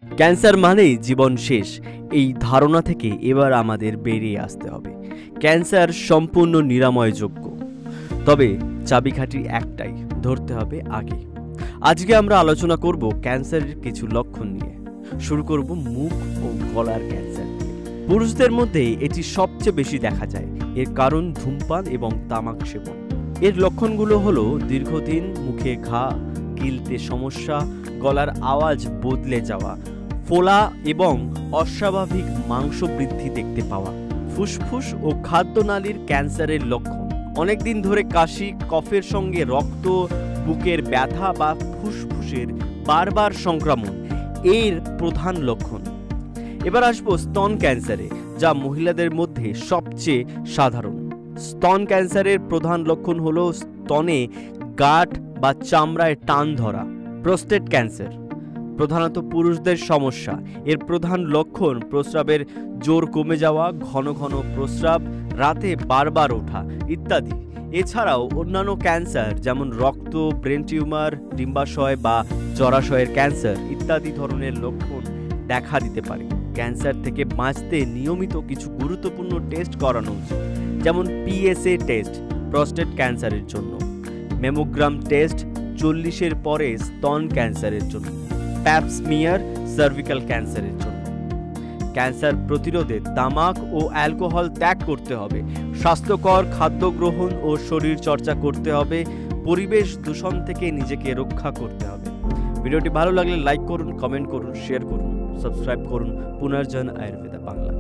Cancer মানেই জীবন শেষ, এই ধারণা থেকে এবার আমাদের বেরিয়ে আসতে হবে। ক্যান্সার সম্পূর্ণ নিরাময়যোগ্য, তবে চাবিকাঠি একটাই, ধরতে হবে আগে। আজকে আমরা আলোচনা করব ক্যান্সারের কিছু লক্ষণ নিয়ে। শুরু করব মুখ ও গলার ক্যান্সার দিয়ে। পুরুষদের মধ্যে এটি সবচেয়ে বেশি দেখা যায়। এর কারণ ধূমপান এবং তামাক সেবন। এর লক্ষণগুলো হলো দীর্ঘদিন মুখে ঘা, গিলতে সমস্যা, গলার আওয়াজ বদলে যাওয়া, ফোলা এবং অস্বাভাবিক মাংস বৃদ্ধি দেখতে পাওয়া। ফুসফুস ও খাদ্যনালীর ক্যান্সারের লক্ষণ: অনেকদিন ধরে কাশি, কফের সঙ্গে রক্ত, বুকের ব্যথা বা ফুসফুসের বারবার সংক্রমণ এর প্রধান লক্ষণ। এবার আসবো স্তন ক্যান্সারে, যা মহিলাদের মধ্যে সবচেয়ে সাধারণ। স্তন ক্যান্সারের প্রধান লক্ষণ হলো স্তনে গাঁট বা চামড়ায় টান ধরা। প্রোস্টেট ক্যান্সার প্রধানত পুরুষদের সমস্যা। এর প্রধান লক্ষণ প্রস্রাবের জোর কমে যাওয়া, ঘন ঘন প্রস্রাব, রাতে বারবার ওঠা ইত্যাদি। এছাড়াও অন্যান্য ক্যান্সার যেমন রক্ত, ব্রেন টিউমার, ডিম্বাশয় বা জরাশয়ের ক্যান্সার ইত্যাদি ধরনের লক্ষণ দেখা দিতে পারে। ক্যান্সার থেকে বাঁচতে নিয়মিত কিছু গুরুত্বপূর্ণ টেস্ট করানো উচিত, যেমন পিএসএ টেস্ট প্রস্টেট ক্যান্সারের জন্য, ম্যামোগ্রাম টেস্ট 40-এর পরে স্তন ক্যান্সারের জন্য, প্যাপ স্মিয়ার সার্ভিক্যাল ক্যান্সারের জন্য। ক্যান্সার প্রতিরোধে তামাক ও অ্যালকোহল ত্যাগ করতে হবে, স্বাস্থ্যকর খাদ্য গ্রহণ ও শরীর চর্চা করতে হবে, পরিবেশ দূষণ থেকে নিজেকে রক্ষা করতে হবে। ভিডিওটি ভালো লাগলে লাইক করুন, কমেন্ট করুন, শেয়ার করুন, সাবস্ক্রাইব করুন পুনর্জন আয়ুর্বেদা বাংলা।